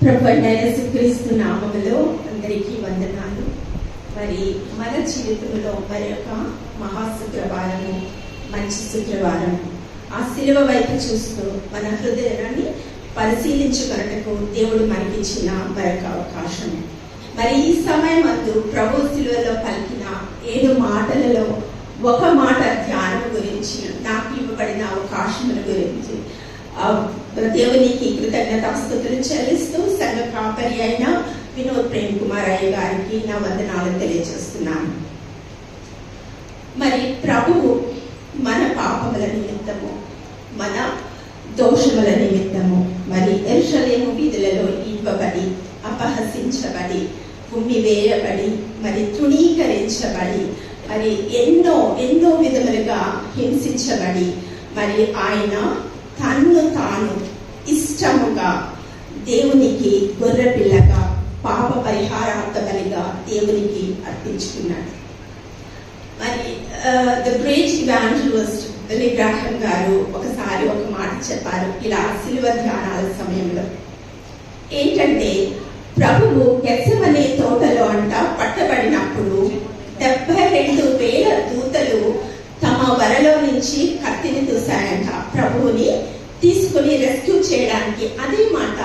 ప్రభువైన యేసుక్రీస్తు నామములో అందరికీ వందనాలు. మరి మన జీవితంలో మరి యొక్క మహాశుక్రవారము, మంచి శుక్రవారం, ఆ శిలువ వైపు చూస్తూ మన హృదయాన్ని పరిశీలించుకున్నట్టుకు దేవుడు మనకిచ్చిన మరొక అవకాశం. మరి ఈ సమయం అందు ప్రభు శిలువలో పలికిన 7 మాటలలో ఒక మాట ధ్యానం గురించి, నాకు ఇవ్వబడిన అవకాశముల గురించి దేవునికి కృతజ్ఞతాస్తుతులు చెల్లిస్తూ సంఘ కాపరి అయిన వినోద్ ప్రేమ్ కుమార్ అయ్య గారికి నా వందనాలు తెలియజేస్తున్నాను. మరి ప్రభువు మన పాపముల నిమిత్తము, మన దోషముల నిమిత్తము మరి యెరూషలేము వీధులలో ఇవ్వబడి, అపహసించబడి, ఉమ్మివేయబడి, మరి తృణీకరించబడి, మరి ఎన్నో ఎన్నో విధములుగా హింసించబడి, మరి ఆయన తన్ను తాను ఇష్టముగా దేవునికి గొర్రెపిల్లగా, పాప పరిహారార్థ బలిగా దేవునికి అర్పించుకున్నాడు. మరి the great evangelist Billy Graham గారు ఒకసారి ఒక మాట చెప్పారు ఇలా శిలువ ధ్యానాల సమయంలో. ఏంటంటే, ప్రభువు గెత్సెమనే తోటలో పట్టబడినప్పుడు 72,000 దూతలు తమ వరలో నుంచి కత్తిని దూసాయంట ప్రభువుని తీసుకుని రెస్క్యూ చేయడానికి. అదే మాట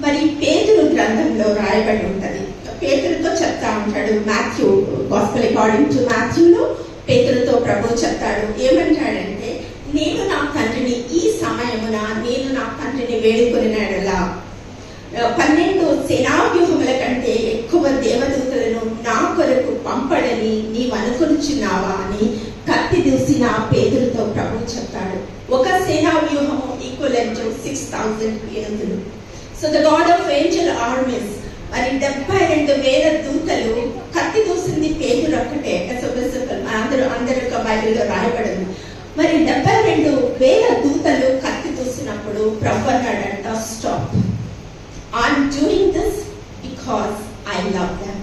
మరి పేతురు గ్రంథంలో రాయబడి ఉంటది. పేతురుతో చెప్తా ఉంటాడు, మాథ్యూ గాస్పెల్ అకార్డింగ్ టు మాథ్యూలో పేతురుతో ప్రభు చెప్తాడు. ఏమంటాడంటే, నేను నా తండ్రిని ఈ సమయమున నేను నా తండ్రిని వేడుకొనినలా 12 సేనావ్యూహముల కంటే ఎక్కువ దేవదూతలను నా కొరకు పంపడని నీవు అనుకొనుచున్నావా అని కత్తి దూసిన పేతురుతో ప్రభు చెప్తాడు. ఒక సేనా వ్యూహము ఈక్వలెంట్ టు 6,000 ఏనుగులు. So the God of angel armies, మరి 72,000 దూతలు, కత్తి దూసింది పేతురు ఒక్కటే. అందరూ బైబిల్లో రాయబడింది. మరి 72,000 దూతలు కత్తి దూసినప్పుడు ప్రభు అన్నాడంట, stop, I'm doing this because I love them.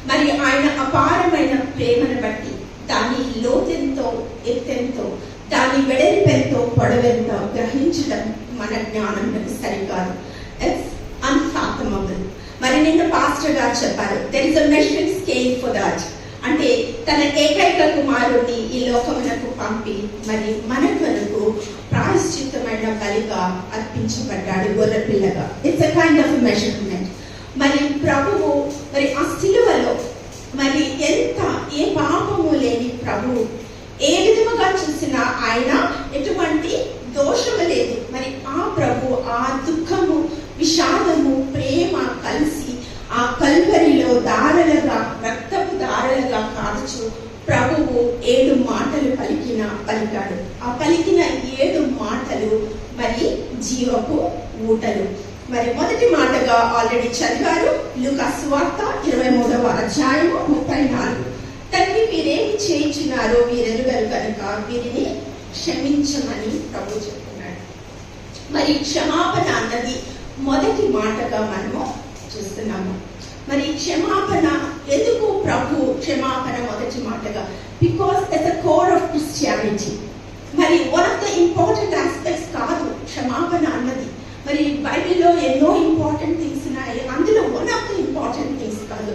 మరి ఆయన అపారమైన ప్రేమను బట్టి దాని లోతెంతో ఎత్తెంతో, దాని వెడల్పెంతో పొడవెంతో గ్రహించడం మన జ్ఞానానికి సరికాదు. It's unfathomable. మరి నిన్న పాస్టర్ గారు చెప్పారు, there is a measuring scale for that. అంటే తన ఏకైక కుమారుడిని ఈ లోకమునకు పంపి మరి మన కొరకు ప్రాయశ్చిత్తమైన బలిగా అర్పించబడ్డాడు, గొర్రెపిల్లగా. It's a kind of measurement. మరి ప్రభువు మరి ఆ శిలువలో మరి ఏ పాపము లేని ప్రభు ఏ విధముగా చూసినా ఆయన ఎటువంటి దోషము లేదు. మరి ఆ ప్రభు ఆ దుఃఖము, విషాదము, ప్రేమ కలిసి ఆ కల్వరిలో దారలుగా, రక్తపు దారలుగా కాల్చు ప్రభువు 7 మాటలు పలికాడు. ఆ పలికిన 7 మాటలు మరి జీవపు ఊటలు. మరి మొదటి మాటగా ఆల్రెడీ చదివారు, లూకా సువార్త 23వ అధ్యాయము 34. తండ్రి వీరేమి చేయించున్నారో వీరెరుగరు కనుక వీరిని క్షమించమని ప్రభు చెప్తున్నాడు. మరి క్షమాపణ అన్నది మొదటి మాటగా మనము చూస్తున్నాము. మరి క్షమాపణ ఎందుకు ప్రభు క్షమాపణ మొదటి మాటగా? Because it's the core of Christianity. మరి one of the important aspects కాదు క్షమాపణ అన్నది. మరి బైబిల్లో ఎన్నో ఇంపార్టెంట్ థింగ్స్ ఉన్నాయి, అందులో one of the important things కాదు.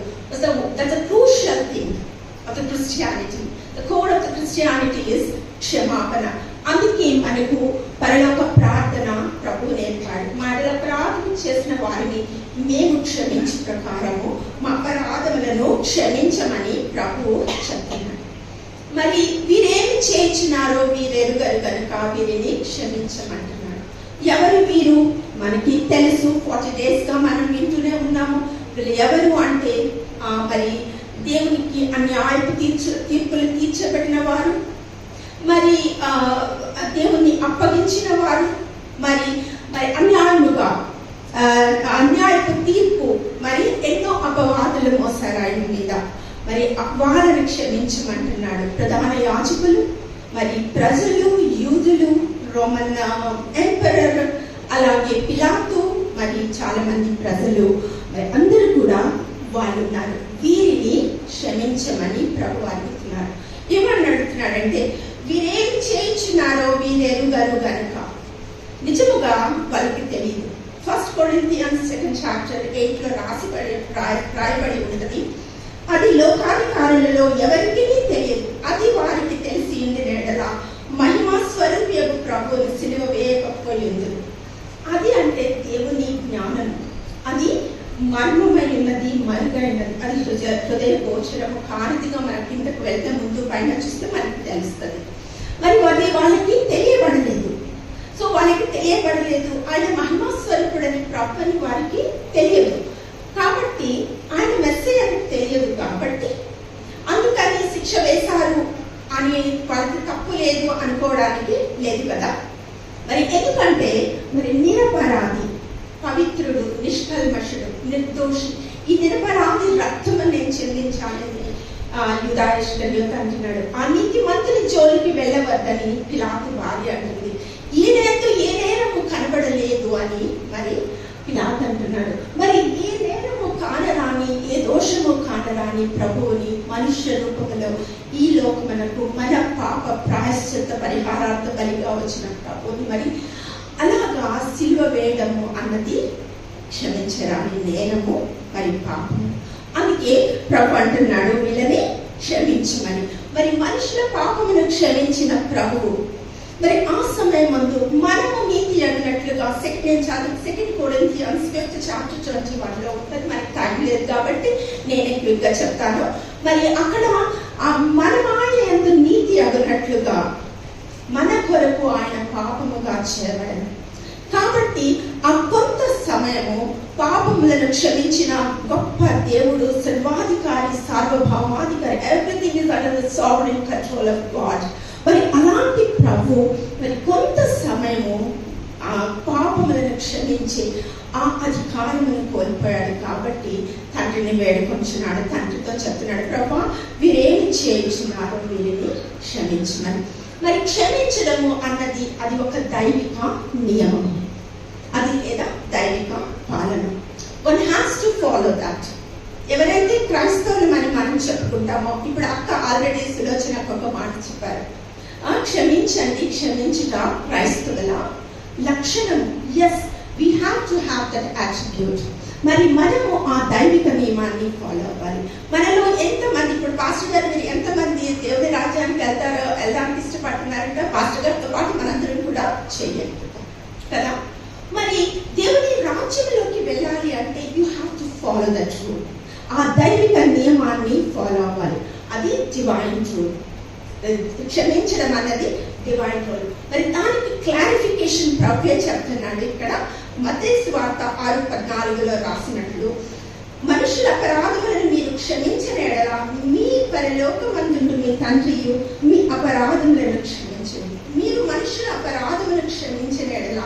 That's the crucial thing of the Christianity. The core of the Christianity is క్షమాపణ. అందుకే మనకు పరలోక ప్రార్థన ప్రభు నేర్పాడు. మన ప్రార్థన చేసిన వారిని మేము క్షమించే ప్రకారము మా అపరాధములను క్షమించమని ప్రభు చెప్తున్నాడు. మరి వీరేమి చేయించినారో వీరెరుగరు కనుక వీరిని క్షమించమంటున్నాడు. ఎవరు వీరు? మనకి తెలుసు, 40 days గా మనం వింటూనే ఉన్నాము. వీళ్ళు ఎవరు అంటే మరి దేవునికి అన్యాయపు తీర్పులు తీర్చబడిన వారు, మరి దేవుణ్ణి అప్పగించిన వారు, మరి అన్యాయపు తీర్పు, మరి ఎన్నో అపవాదులు మోసారు ఆయన మీద. మరి వాళ్ళని క్షమించమంటున్నాడు. ప్రధాన యాజకులు, మరి ప్రజలు, యూదులు, రోమన్ ఎంపరర్, అలాగే పిలాతు, మరి చాలా మంది ప్రజలు, మరి అందరూ కూడా వాళ్ళు ఉన్నారు. వీరిని క్షమించమని ప్రభు అడుగుతున్నారు. ఏమని అడుగుతున్నాడంటే, వీరేమి చేయించున్నారో వీరెరుగరు గనుక. నిజముగా వాళ్ళకి తెలియదు. ఫస్ట్ Corinthians 2nd chapter 8 లో రాయబడి ఉన్నది. అది లోకాధికారులలో ఎవరికి తెలియదు, అది వారికి తెలిసి ఉంది ఎడల మహిమా స్వరూపయగు ప్రభువును సిలువ వేయకపోయింది. అది అంటే దేవుని జ్ఞానం, అది మర్మమై ఉన్నది, మరుగైనది, అది హృదయ గోచరము కానిదిగా మన కిందకు వెళ్తే ముందు పైన చూస్తే మనకి తెలుస్తుంది. మరి అది వాళ్ళకి తెలియబడలేదు. సో వాళ్ళకి తెలియబడలేదు, ఆయన మహిమా స్వరూపుడని ప్రభు అని వారికి తెలియదు. కాబట్టి ఆయన మెస్సేజ్ అని తెలియదు కాబట్టి అందుకని శిక్ష వేశారు అని వాళ్ళకి తప్పు లేదు అనుకోవడానికి లేదు కదా. మరి ఎందుకంటే మరి నిరపరాధి, పవిత్రుడు, నిష్కల్మషుడు, నిర్దోషి, ఈ నిరపరాధి రక్తము నేను చెల్లించాలని యూదా ఇస్కరియోతు అంటున్నాడు. ఆ నీతిమంతుని జోలికి వెళ్ళవద్దని పిలాతు భార్య అంటుంది. ఈయనతో ఏ నేరము కనబడలేదు అని మరి పిలాతు అంటున్నాడు. మరి ఏ నేరము కానరాని, ఏ దోషము కానరాని ప్రభువుని మనుష్య రూపంలో ఈ లోకమునకు మన పాప ప్రాయశ్చిత్త పరిహారార్థ బలిగా వచ్చిన ప్రభువుని మరి అలాగా సిలువ వేయడము అన్నది క్షమించరాని నేరము మరి పాపము. అందుకే ప్రభు అంటున్నాడు వీళ్ళని క్షమించమని. మరి మనుషుల పాపమును క్షమించిన ప్రభువు మరి ఆ సమయం ముందు మనము నీతి అడిగినట్లుగా సెకండ్ కొరింథియన్స్ 5th chapter 21 లో ఉంటుంది. మనకి టైం లేదు కాబట్టి నేను క్విక్గా చెప్తాను. మరి అక్కడ మనం ఆయన యందు నీతి అడిగినట్లుగా మన కొరకు ఆయన పాపముగా చేయబడను. కాబట్టి ఆ కొంత సమయము పాపములను క్షమించిన గొప్ప దేవుడు, సర్వాధికారి, సార్వభౌమాధికారి, everything is under the sovereign control of God. మరి అలాంటి ప్రభు మరి కొంత సమయము ఆ పాపములను క్షమించి ఆ అధికారమును కోల్పోయాడు. కాబట్టి తండ్రిని వేడుకొంచున్నాడు, తండ్రితో చెప్తున్నాడు, ప్రభా వీరేమి చేయించున్నారో వీరిని క్షమించమని. మరి క్షమించడము అన్నది అది ఒక దైవిక నియమం, అది లేదా దైవిక పాలన. One has to follow that. ఎవరైతే క్రైస్తవులు మనం చెప్పుకుంటామో, ఇప్పుడు అక్క ఆల్రెడీ సులోచనకు ఒక మాట చెప్పారు, క్షమించండి, క్షమించుట క్రైస్తవుల లక్షణం. Yes, we have to have that attitude. మరి మనము ఆ దైవిక నియమాన్ని ఫాలో అవ్వాలి. మనలో ఎంతమంది, ఇప్పుడు పాస్టర్ గారు మీరు ఎంతమంది దేవుని రాజ్యానికి వెళ్ళడానికి ఇష్టపడుతున్నారంటే పాస్టర్ గారితో పాటు మనందరం కూడా చేయాలి కదా. మరి దేవుని రాజ్యంలోకి వెళ్ళాలి అంటే you have to follow that rule. ఆ దైవిక నియమాన్ని ఫాలో అవ్వాలి. అది డివైన్ రూల్. క్షమించడం అన్నది డివైన్ రూల్. మరి దానికి క్లారిఫికేషన్ ప్రభు చెప్తున్నాడు ఇక్కడ. మత్తయి సువార్త 6:14 రాసినట్లు, మనుషుల అపరాధములను మీరు క్షమించిన ఎడల మీ పరలోకమందుండు మీ తండ్రియు మీ అపరాధములను క్షమించండి. మీరు మనుషుల అపరాధములను క్షమించిన ఎడల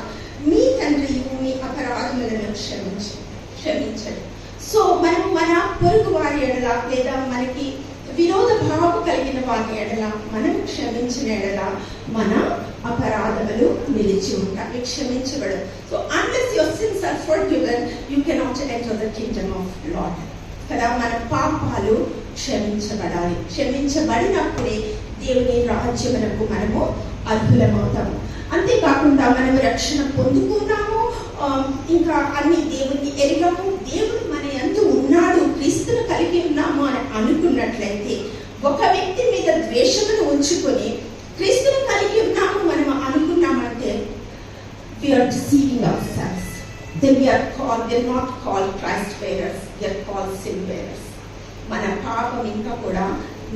మీ తండ్రియు మీ అపరాధములను క్షమించండి. సో మనం మన పొరుగు వారి ఎడల లేదా మనకి విరోధ భావం కలిగిన వారి ఎడల మనం క్షమించిన ఎడల మన అపరాధములు నిలిచి ఉంటాయి, క్షమించబడు. So unless your sins are forgiven, you cannot enter the kingdom of Lord. కదా, మన పాపాలు క్షమించబడాలి. క్షమించబడినప్పుడే దేవుని రాజ్యమునకు మనము అర్హులమవుతాము. అంతేకాకుండా మనము రక్షణ పొందుకున్నాము, ఇంకా అన్ని దేవుని ఎరిగాము, దేవుడు మన యందు ఉన్నాడు, క్రీస్తును కలిగి ఉన్నాము అని అనుకున్నట్లయితే, ఒక వ్యక్తి మీద ద్వేషమును ఉంచుకొని క్రీస్తును కలిగి ఉన్నాము మనం అనుకున్నామంటే we are deceiving ourselves. Then we are not called Christ bearers, we are called sin bearers. మన పాపం ఇంకా కూడా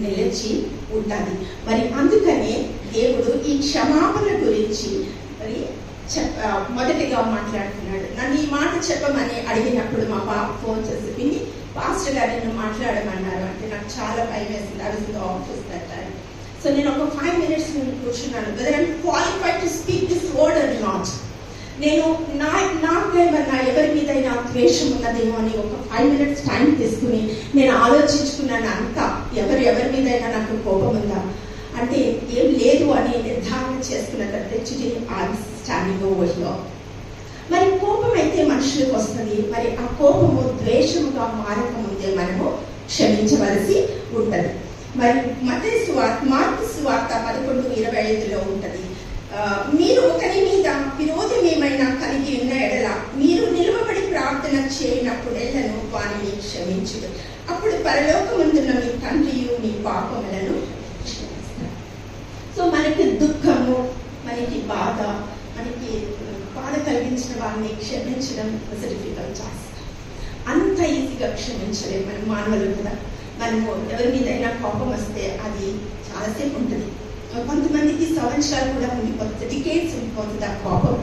నిలిచి ఉంటుంది. మరి అందుకనే దేవుడు ఈ క్షమాపణ గురించి మరి మొదటిగా మాట్లాడుతున్నాడు. నన్ను ఈ మాట చెప్పమని అడిగినప్పుడు మా పాప ఫోన్ చేసి, పిన్ని పాస్టర్ గారు నన్ను మాట్లాడమన్నారు అంటే నాకు చాలా భయం వేసింది. I was in the office that time. So నేను ఒక 5 minutes ముందు కూర్చున్నాను. whether I'm qualified to speak this word or not. నేను నాకేమన్నా ఎవరి మీదైనా ద్వేషం ఉన్నదేమో అని ఒక 5 minutes టైం తీసుకుని నేను ఆలోచించుకున్నాను. అంతా ఎవరి మీదైనా నాకు కోపం ఉందా అంటే ఏం లేదు అని నిర్ధారణ చేసుకున్న తర్వాత స్టాండింగ్ ఓవర్ హియర్. మరి కోపం అయితే మనుషులకు వస్తుంది. మరి ఆ కోపము ద్వేషముగా మారకముందే మనము క్షమించవలసి ఉంటుంది. మరి మార్కు సువార్త 11:25 ఉంటుంది, మీరు ఒకరి మీద విరోధం ఏమైనా కలిగి ఉన్న ఎడల మీరు నిలువబడి చేయనప్పుడెల్లను వానిని క్షమించుడు. అప్పుడు పరలోకమందున్న మీ తండ్రియు నీ పాపములను క్షమిస్తాడు. సో మనకి దుఃఖము, మనకి బాధ, మనకి బాధ కలిగించిన వారిని క్షమించడం డిఫికల్ట్ టాస్క్. అంత ఈజీగా క్షమించలేము మనం మానవులు కదా. మనము ఎవరి మీదైనా కోపం వస్తే అది చాలాసేపు ఉంటుంది. కొంతమందికి సంవత్సరాలు కూడా ఉండిపోతుంది, డికేట్స్ ఉండిపోతుంది ఆ కోపం.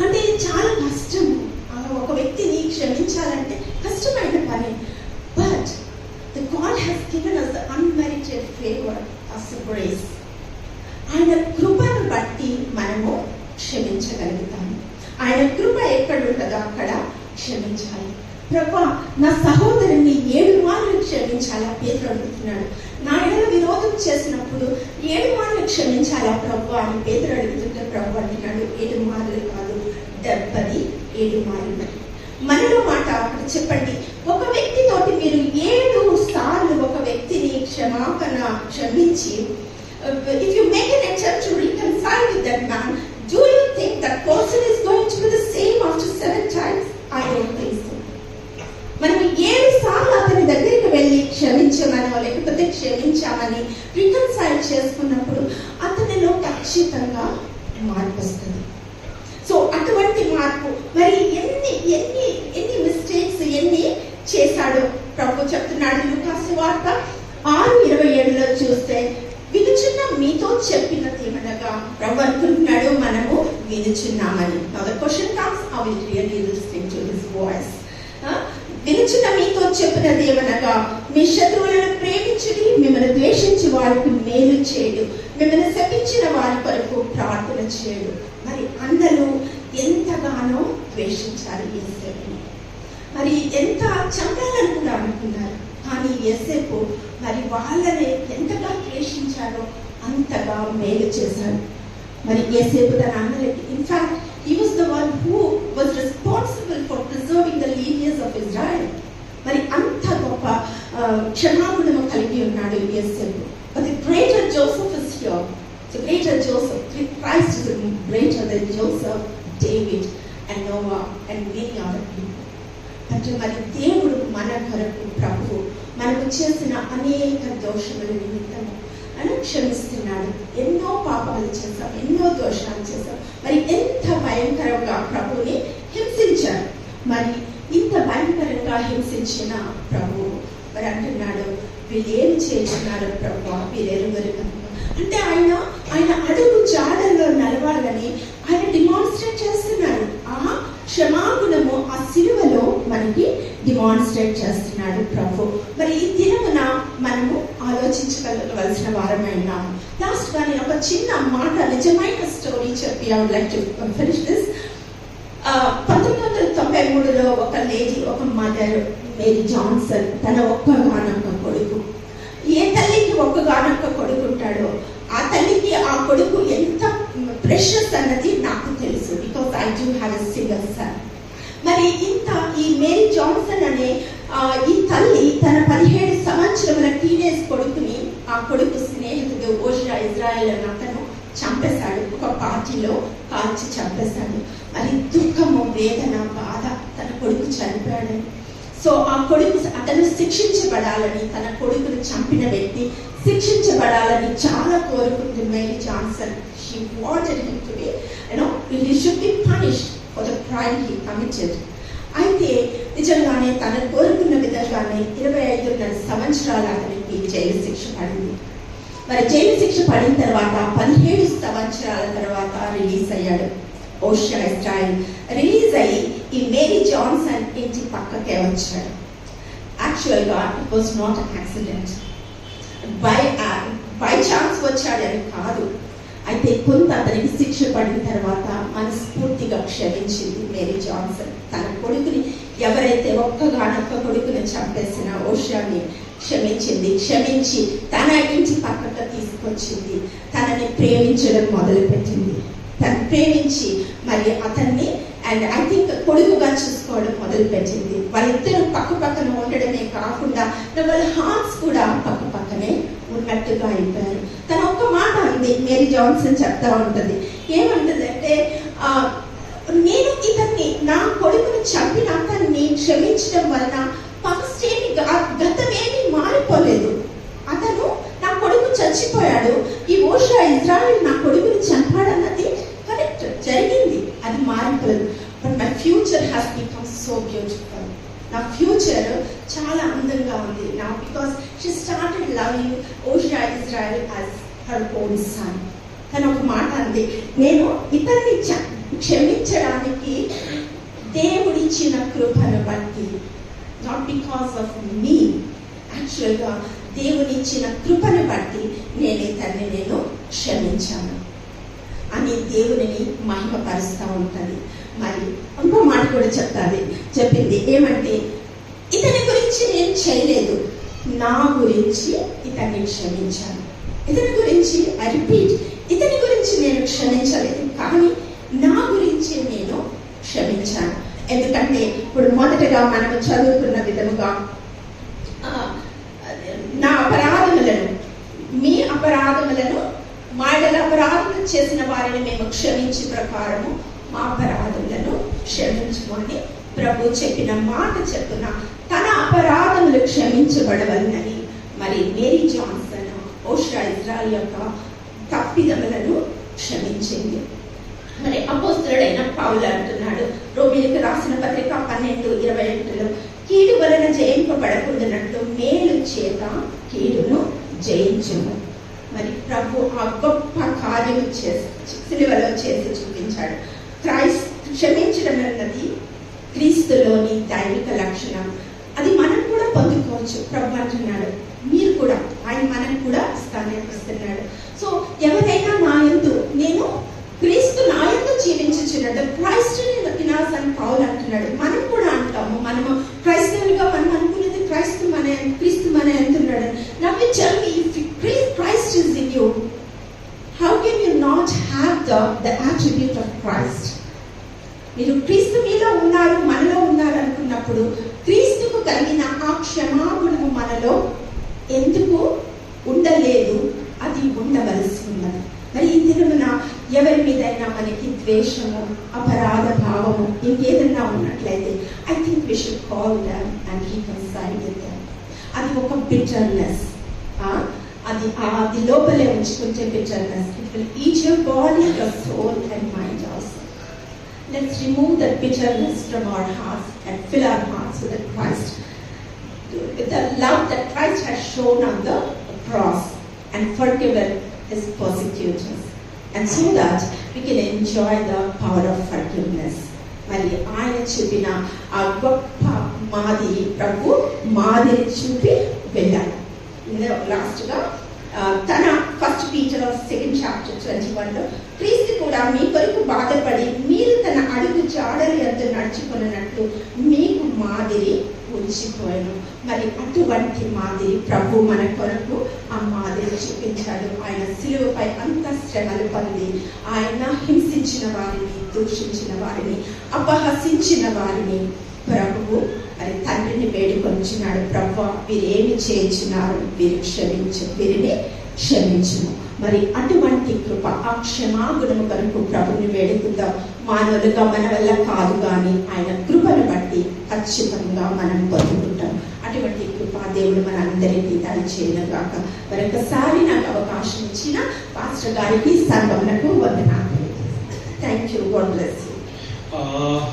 అంటే చాలా కష్టం. ఒక వ్యక్తిని క్షమించాలంటే కష్టమైన పని. But the God has given us the unmerited favor as a grace. ఆయన కృపను బట్టి మనము క్షమించగలుగుతాము. ఆయన కృప ఎక్కడ ఉంటుందో అక్కడ క్షమించాలి. ప్రభా, నా సహోదరుని 7 మార్లు క్షమించాలా పేతురు అడుగుతున్నాడు. నా ఎడల విరోధం చేసినప్పుడు 7 మార్లు క్షమించాలా ప్రభు అని పేతురు అడుగుతుంటే ప్రభు అంటున్నాడు 7 మార్లు కాదు, 77 మార్లు. మనలో మాట అప్పుడు చెప్పండి, ఒక వ్యక్తితోటి మీరు 7 సార్లు ఒక వ్యక్తిని క్షమించి, if you make an attempt to reconcile with that man, do you think that person is going to be the same after 7 times? I don't think so. మనం 7 సార్లు అతని దగ్గరికి వెళ్ళి క్షమించమనో లేకపోతే క్షమించామని రికన్సైల్ చేసుకున్నప్పుడు అతనిలో ఖచ్చితంగా మార్పు వస్తుంది. సో అటువంటి మార్పు మరి ఎన్ని మిస్టేక్స్ ఎన్ని చేశాడో ప్రభు చెప్తున్నాడు. లూకాసు వార్త 6:27లో చూస్తే, వినుచున్న మీతో చెప్పినది ఏమనగా, ప్రభు అనుకుంటున్నాడు మనము వినుచున్నామని. Now the question comes, are we really listening to his voice? వినుచున్న మీతో చెప్పినది ఏమనగా, మీ శత్రువులను ప్రేమించుడి, మిమ్మల్ని ద్వేషించి వారికి మేలు చేయడు, మిమ్మల్ని శపించిన వారి కొరకు ప్రార్థన చేయడు. మరి అందరూ ఎంతగానో ద్వేషించారు యేసేపుని, మరి ఎంత చంపాలని కూడా అనుకున్నారు. కానీ యేసేపు మరి వాళ్ళని ఎంతగా ద్వేషించారో అంతగా మేలు చేశారు. మరి యేసేపు తన అన్నలకి, in fact he was the one who was responsible for preserving the lineage of Israel. మరి అంత గొప్ప క్షమాగుణము కలిగి ఉన్నాడు యేసేపు. But the greater Joseph is here. The greater Joseph, Christ is greater than Joseph, David and Noah and many other people. అంటే మరి దేవుడు మన కొరకు ప్రభు మనకు చేసిన అనేక దోషముల నిమిత్తము క్షమిస్తున్నాడు. ఎన్నో పాపాలు చేశాం, ఎన్నో దోషాలు చేశాం. మరి ఎంత భయంకరంగా ప్రభుని హింసించారు. మరి ఇంత భయంకరంగా హింసించిన ప్రభు మరి అంటున్నాడు, వీళ్ళేం చేస్తున్నారు ప్రభు, వీరెరువరు కనుక. అంటే ఆయన అడుగు జాడల్లో నడవాలని ఆయన డిమాన్స్ట్రేట్ చేస్తున్నారు. ఆ క్షమాగుణము ఆ సిలువలో మనకి డిమాన్స్ట్రేట్ చేస్తున్నాడు ప్రభు. మరి ఈ దినమున మనము ఆలోచించగలవలసిన వారమైనాము. లాస్ట్ గా నేను ఒక చిన్న మాట, నిజమైన స్టోరీ చెప్పి I would like to finish this. 1993లో ఒక లేడీ, ఒక మదర్ మేరీ జాన్సన్, తన ఒక్కగానొక్క కొడుకు. ఏ తల్లికి ఒక్కగానొక్క కొడుకు ఉంటాడో ఆ తల్లికి ఆ కొడుకు ఎంత ప్రెషస్ అన్నది నాకు తెలుసు, because I do have a single son. మరి ఈ మేరీ జాన్సన్ అనే ఈ తల్లి తన 17 సంవత్సరముల టీనేజ్ కొడుకుని, ఆ కొడుకు స్నేహితుడు ఓషియా ఇజ్రాయెల్ అని అతను చంపేశాడు. ఒక పార్టీలో కాల్చి చంపేశాడు. మరి దుఃఖము, వేదన, బాధ, తన కొడుకు చనిపోయాడని. సో ఆ కొడుకు అతను శిక్షించబడాలని, తన కొడుకును చంపిన వ్యక్తి శిక్షించబడాలని చాలా కోరుకుంది Mary Johnson. She wanted him to be, he should be punished for the crime he committed. అయితే నిజంగానే తన కోరుకున్న విధంగానే 25 సంవత్సరాల అతనికి జైలు శిక్ష పడింది. మరి జైలు శిక్ష పడిన తర్వాత 17 సంవత్సరాల తర్వాత రిలీజ్ అయ్యాడు. ఓషియా ఇజ్రాయెల్ రిలీజ్ అయ్యి ఈ మేరీ జాన్సన్ ఇంటి పక్కకే వచ్చాడు. యాక్చువల్గా it was not accident, by chance వచ్చాడని కాదు. అయితే కొంత అతనికి శిక్ష పడిన తర్వాత మనస్ఫూర్తిగా క్షమించింది మేరీ జాన్సన్. తన కొడుకుని, ఎవరైతే ఒక్కగానొక్క కొడుకుని చంపేసిన ఓషియాని క్షమించి తన ఇంటి పక్కకు తీసుకొచ్చింది. తనని ప్రేమించడం మొదలుపెట్టింది. తను ప్రేమించి మరి అతన్ని అండ్ ఐ థింక్ కొడుకుగా చూసుకోవడం మొదలుపెట్టింది. వాళ్ళిద్దరూ పక్కన ఉండడమే కాకుండా వాళ్ళ హార్ట్స్ కూడా పక్కనే ఉన్నట్టుగా అయిపోయారు. తన ఒక్క మాట అంది, మేరీ జాన్సన్ చెప్తా ఉంటుంది. ఏమంటుంది అంటే, నేను ఇతన్ని, నా కొడుకుని చంపిన అతన్ని క్షమించడం వలన పాస్ట్ ఏమి గతం ఏమి మారిపోలేదు. అతను నా కొడుకు చచ్చిపోయాడు, ఈ ఓషా ఇజ్రాయెల్ నా కొడుకుని చంపాడన్నది కరెక్ట్, జరిగింది, అది మారిపోలేదు. But my future has become so beautiful. నా ఫ్యూచర్ చాలా అందంగా ఉంది నా, because she started loving Oshea Israel as her own son. తను ఒక మాట అంది, నేను ఇతన్ని క్షమించడానికి దేవుడిచ్చిన కృపను బట్టి, నాట్ బికాస్ ఆఫ్ మీ, యాక్చువల్గా దేవుడిచ్చిన కృపను బట్టి నేను క్షమించాను అని దేవునిని మహిమపరుస్తూ ఉంటుంది. మరి ఇంకో మాట కూడా చెప్పింది ఏమంటే, ఇతని గురించి నేను చేయలేదు, నా గురించి ఇతన్ని క్షమించాను. ఇతని గురించి ఐ రిపీట్, ఇతని గురించి నేను క్షమించలేదు, కానీ నా గురించి నేను క్షమించాను. ఎందుకంటే ఇప్పుడు మొదటగా మనం చదువుకున్న విధముగా నా అపరాధములను, మీ అపరాధములను, మా అపరాధములు చేసిన వారిని మేము క్షమించే ప్రకారము మా అపరాధములను క్షమించమని ప్రభు చెప్పిన మాట చెప్పున తన అపరాధములు క్షమించబడవలనని మరి మేరీ జాన్సన్ ఓషా ఇజ్రాయెల్ యొక్క తప్పిదములను క్షమించింది. మరి అపోస్తలుడైన పౌలు అంటున్నాడు రోమీయులకు రాసిన పత్రిక 12:21, కీడు వలన జయింపబడకుండానట్లు మేలు చేత కీడును జయించుము. మరి ప్రభు ఆ గొప్ప కార్యము సిలువలో చేసి చూపించాడు. క్షమించడం అన్నది క్రీస్తులోని దైవిక లక్షణం. అది మనం కూడా పొందుకోవచ్చు. ప్రభు అంటున్నాడు, మీరు కూడా, ఆయన మనం కూడా స్థానిస్తున్నాడు. సో ఎవరైనా నా యందు, నేను క్రీస్తు నా యందు జీవించుచున్నాడు, క్రైస్ట్ ఇన్ us అని పౌలు అంటున్నాడు. మనం కూడా అంటాము, మనము క్రైస్తవులుగా మనం అనుకునేది క్రీస్తు మన అంటున్నాడు. Now you tell me, if Christ is in you, how can you not have the attribute of Christ? మీరు క్రీస్తు మీలో ఉన్నారు, మనలో ఉన్నారు అనుకున్నప్పుడు క్రీస్తుకు కలిగిన ఆ క్షమాగుణము మనలో ఎందుకు ఉండలేదు? అది ఉండవలసి ఉన్నది. మరి ఈ దినమున ఎవరి మీదైనా మనకి ద్వేషము, అపరాధ భావము ఇంకేదన్నా ఉన్నట్లయితే I think we should call them and reconcile with them. అది ఒక బిటర్నెస్, అది లోపలే ఉంచుకుంటే bitterness. It will eat your body, your soul and mind also. Let's remove that bitterness from our hearts and fill our hearts with the love that Christ has shown on the cross and forgiven his persecutors, and so that we can enjoy the power of forgiveness. మరి ఆయన చూపిన ఆ గొప్ప మాదిరి, ప్రభు మాదిరి చూపి వెళ్ళాడు. లాస్ట్గా తన 1 Peter 2nd chapter 21లో క్రీస్తు కూడా మీ కొరకు బాధపడి మీరు తన అడుగు జాడలు ఎంత నడుచుకున్నట్లు మీకు మాదిరి ఉంచిపోయాను. మరి అటువంటి మాదిరి ప్రభు మన కొరకు ఆ మాదిరి చూపించాడు. ఆయన సిలువపై అంత శ్రమలు పొంది ఆయన హింసించిన వారిని, దూషించిన వారిని, అపహసించిన వారిని ప్రభువు మరి తండ్రిని వేడుకొంచున్నాడు, ప్రభు వీరేమి చేయించున్నారు, వీరిని క్షమించును. మరి అటువంటి కృప, ఆ క్షమాగుణము కొరకు ప్రభుని వేడుకుందాం. మానవులుగా మన వల్ల కాదు, కానీ ఆయన కృపను బట్టి ఖచ్చితంగా మనం పొందుకుంటాం. అటువంటి కృప దేవుడు మన అందరికీ దయచేయునుగాక. మరొకసారి నాకు అవకాశం ఇచ్చిన పాస్టర్ గారికి, సంఘమునకు వందనాలు. Thank you. God bless you.